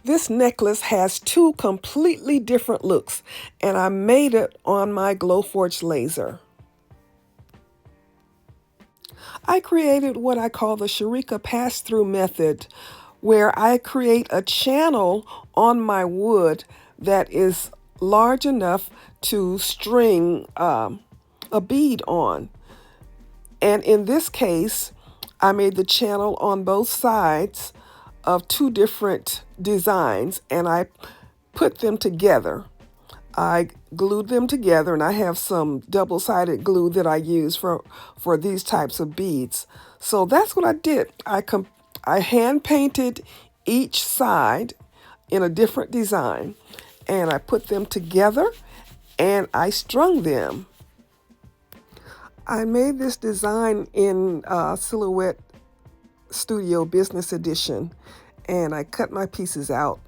This necklace has two completely different looks, and I made it on my Glowforge laser. I created what I call the Sherika Pass-Thru Method, where I create a channel on my wood that is large enough to string a bead on. And in this case, I made the channel on both sides of two different designs, and I put them together. I glued them together, and I have some double-sided glue that I use for these types of beads. So that's what I did. I hand painted each side in a different design, and I put them together, and I strung them. I made this design in Silhouette Studio Business Edition, and I cut my pieces out.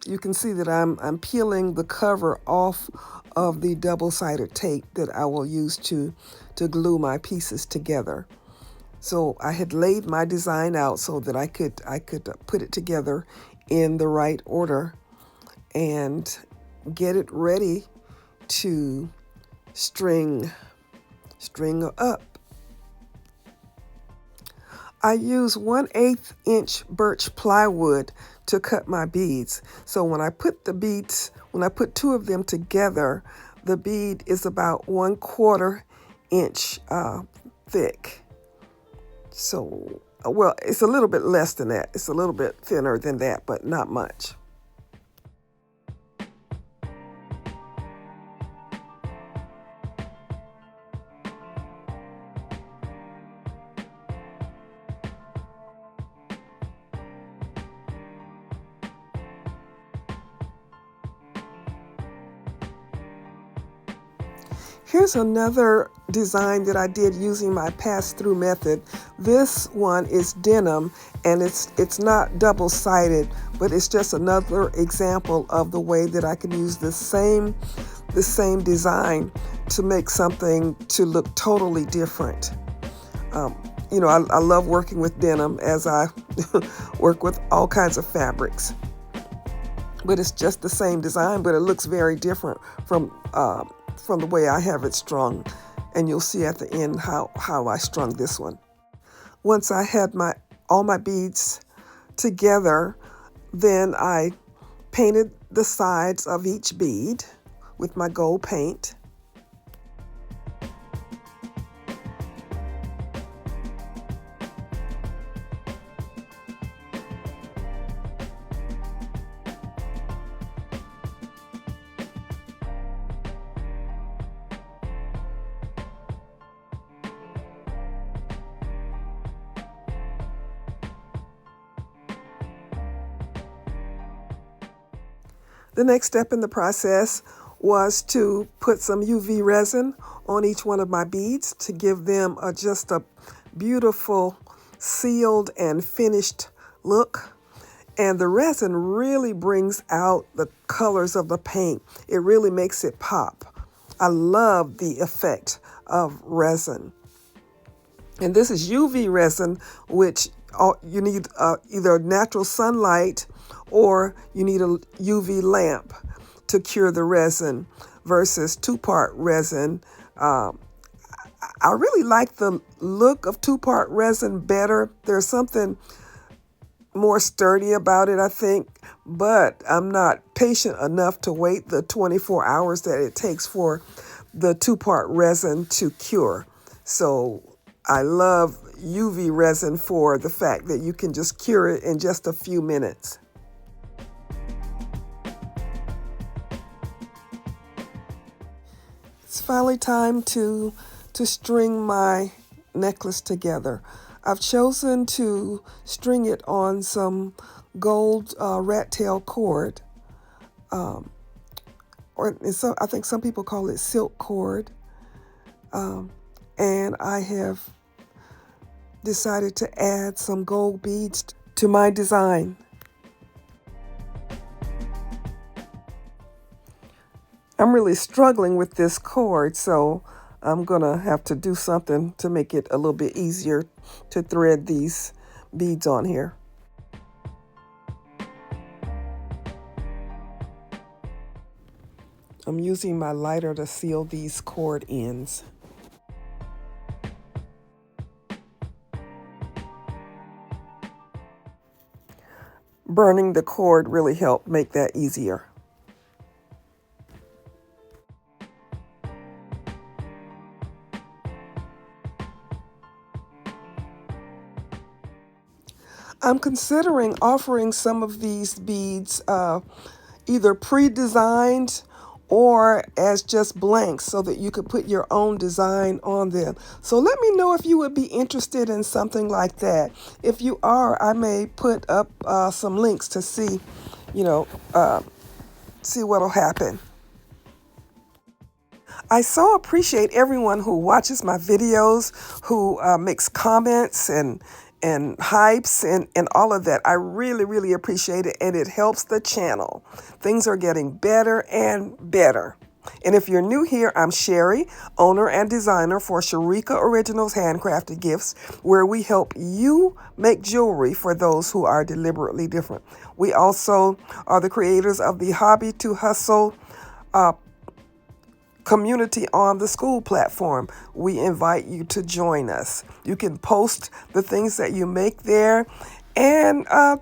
You can see that I'm peeling the cover off of the double-sided tape that I will use to glue my pieces together. So I had laid my design out so that I could put it together in the right order and get it ready to string up. I use 1/8 inch birch plywood to cut my beads. So when I put two of them together, the bead is about 1/4 inch thick. So, well, it's a little bit less than that. It's a little bit thinner than that, but not much. Here's another design that I did using my pass-through method. This one is denim, and it's not double-sided, but it's just another example of the way that I can use the same design to make something to look totally different. I love working with denim as I work with all kinds of fabrics. But it's just the same design, but it looks very different from the way I have it strung. And you'll see at the end how I strung this one. Once I had all my beads together, then I painted the sides of each bead with my gold paint. The next step in the process was to put some UV resin on each one of my beads to give them just a beautiful sealed and finished look. And the resin really brings out the colors of the paint. It really makes it pop. I love the effect of resin. And this is UV resin, which you need either natural sunlight or you need a UV lamp to cure the resin versus two-part resin. I really like the look of two-part resin better. There's something more sturdy about it, I think, but I'm not patient enough to wait the 24 hours that it takes for the two-part resin to cure. So I love UV resin for the fact that you can just cure it in just a few minutes. It's finally time to string my necklace together. I've chosen to string it on some gold rat tail cord, I think some people call it silk cord, and I have decided to add some gold beads to my design. I'm really struggling with this cord, so I'm gonna have to do something to make it a little bit easier to thread these beads on here. I'm using my lighter to seal these cord ends. Burning the cord really helped make that easier. I'm considering offering some of these beads either pre-designed or as just blanks so that you could put your own design on them. So let me know if you would be interested in something like that. If you are, I may put up some links to see, you know, see what'll happen. I so appreciate everyone who watches my videos, who makes comments and hypes and all of that. I really, really appreciate it, and it helps the channel. Things are getting better and better. And if you're new here, I'm Sherry, owner and designer for Sherika Originals Handcrafted Gifts, where we help you make jewelry for those who are deliberately different. We also are the creators of the Hobby to Hustle community on the school platform. We invite you to join us. You can post the things that you make there and kind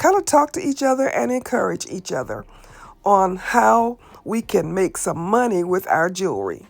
of talk to each other and encourage each other on how we can make some money with our jewelry.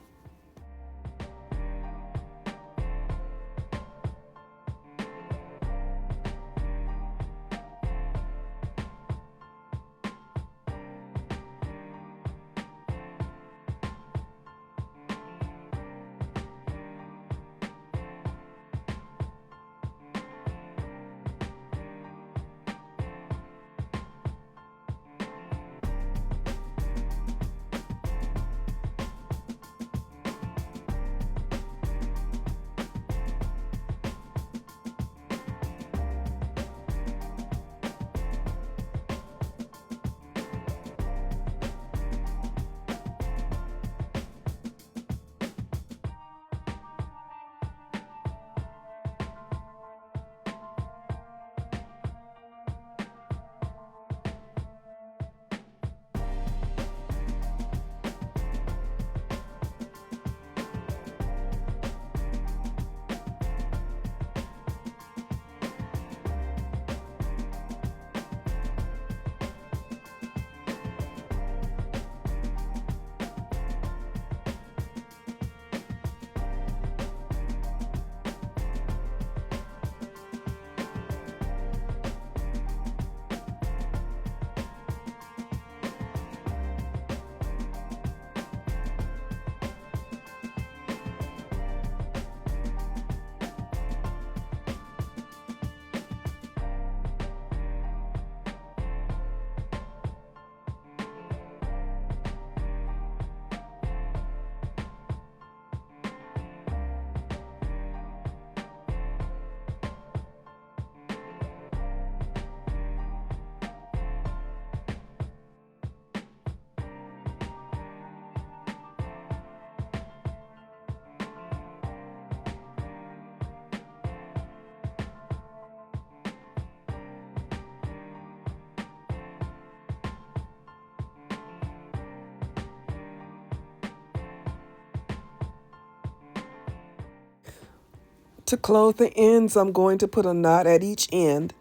To close the ends, I'm going to put a knot at each end,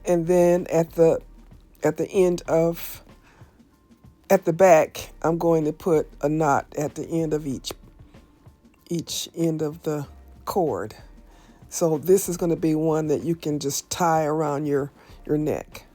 and then at the end of at the back, I'm going to put a knot at the end of each end of the cord. So this is going to be one that you can just tie around your neck.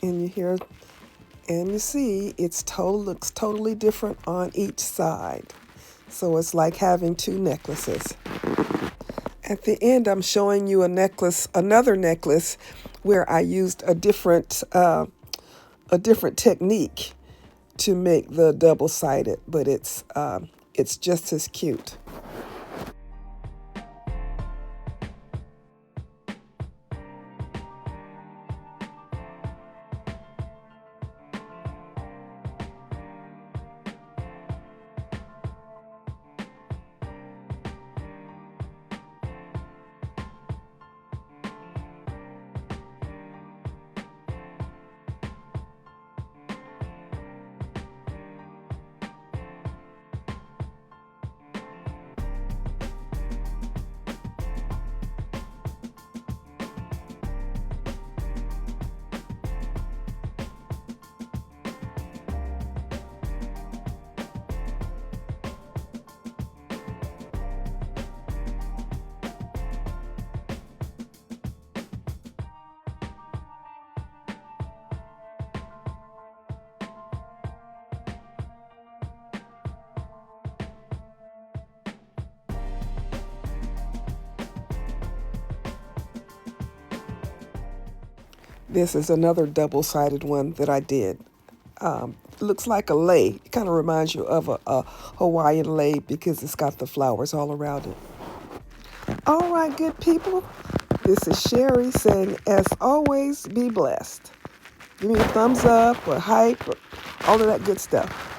And you hear and you see looks totally different on each side. So it's like having two necklaces. At the end, I'm showing you another necklace where I used a different technique to make the double-sided, but it's just as cute. This is another double-sided one that I did. Looks like a lei. It kind of reminds you of a Hawaiian lei because it's got the flowers all around it. All right, good people. This is Sherry saying, as always, be blessed. Give me a thumbs up or hype or all of that good stuff.